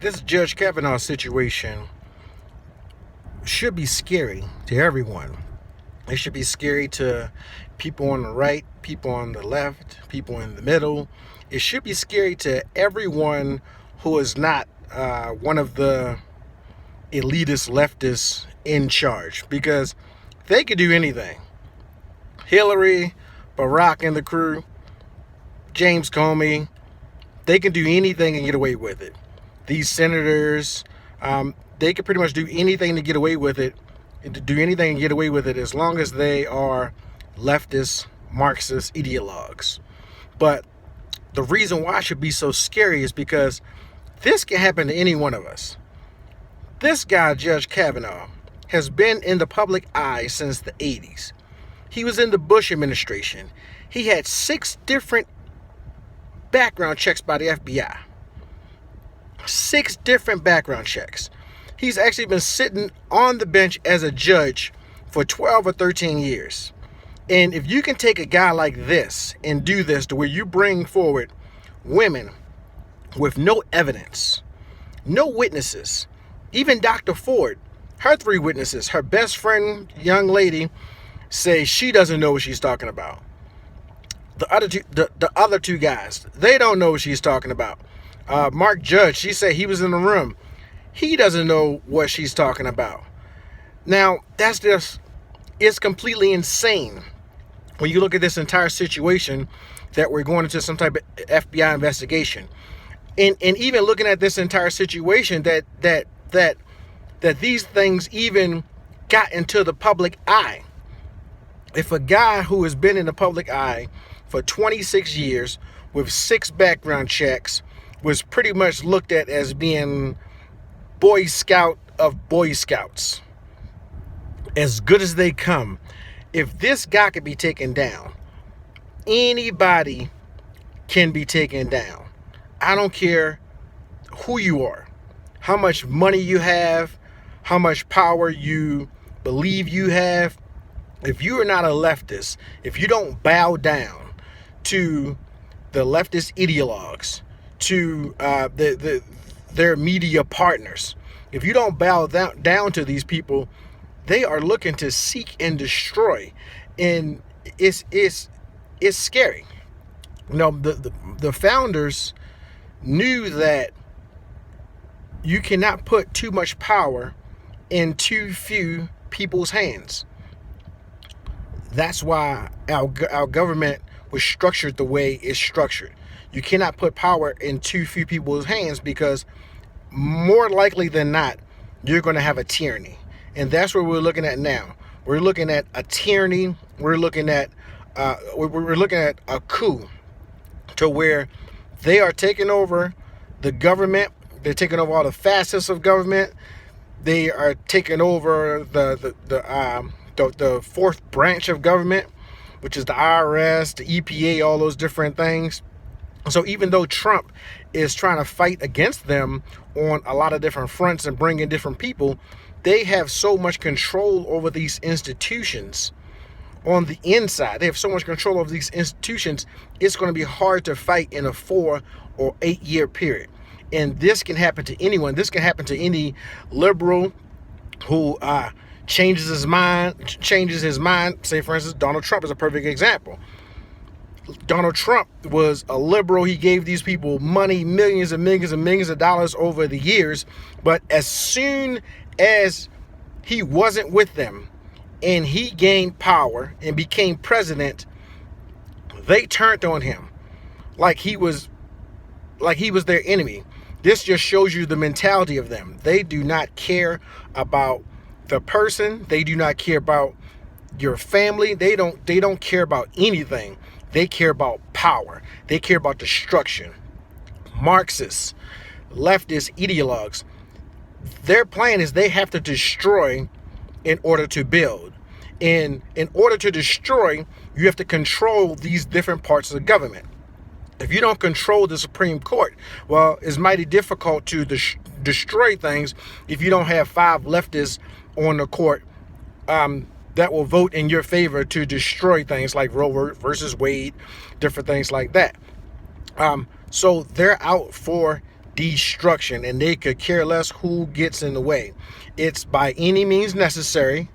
This Judge Kavanaugh situation should be scary to everyone. It should be scary to people on the right, people on the left, people in the middle. It should be scary to everyone who is not one of the elitist leftists in charge, because they could do anything. Hillary, Barack and the crew, James Comey, they can do anything and get away with it. These senators, they can pretty much do anything to get away with it, to do anything and get away with it as long as they are leftist, Marxist ideologues. But the reason why it should be so scary is because this can happen to any one of us. This guy, Judge Kavanaugh, has been in the public eye since the 80s. He was in the Bush administration. He had 6 different background checks by the FBI. 6 different background checks. He's actually been sitting on the bench as a judge for 12 or 13 years. And if you can take a guy like this and do this to where you bring forward women with no evidence, no witnesses, even Dr. Ford, her 3 witnesses, her best friend, young lady, say she doesn't know what she's talking about. The other two guys, they don't know what she's talking about. Mark Judge, she said he was in the room. He doesn't know what she's talking about. Now, it's completely insane when you look at this entire situation that we're going into some type of FBI investigation. And even looking at this entire situation that these things even got into the public eye. If a guy who has been in the public eye for 26 years with 6 background checks was pretty much looked at as being Boy Scout of Boy Scouts, as good as they come, if this guy could be taken down, anybody can be taken down. I don't care who you are, how much money you have, how much power you believe you have. If you are not a leftist, if you don't bow down to the leftist ideologues, to their media partners, if you don't bow down to these people, they are looking to seek and destroy, and it's scary. You know, the founders knew that you cannot put too much power in too few people's hands. That's why our government was structured the way it's structured. You cannot put power in too few people's hands, because more likely than not, you're going to have a tyranny. And that's what we're looking at now. We're looking at a tyranny. We're looking at a coup, to where they are taking over the government. They're taking over all the facets of government. They are taking over the fourth branch of government, which is the IRS, the EPA, all those different things. So even though Trump is trying to fight against them on a lot of different fronts and bring in different people, they have so much control over these institutions on the inside. They have so much control over these institutions, it's going to be hard to fight in a 4 or 8 year period. And this can happen to anyone. This can happen to any liberal who changes his mind. Say, for instance, Donald Trump is a perfect example. Donald Trump was a liberal. He gave these people money, millions and millions and millions of dollars over the years. But as soon as he wasn't with them and he gained power and became president, they turned on him like he was their enemy. This just shows you the mentality of them. They do not care about the person. They do not care about your family. They don't care about anything. They care about power. They care about destruction. Marxists, leftist ideologues, their plan is they have to destroy in order to build. And in order to destroy, you have to control these different parts of the government. If you don't control the Supreme Court, well, it's mighty difficult to destroy things if you don't have 5 leftists on the court that will vote in your favor to destroy things like Roe versus Wade, different things like that. So they're out for destruction, and they could care less who gets in the way. It's by any means necessary.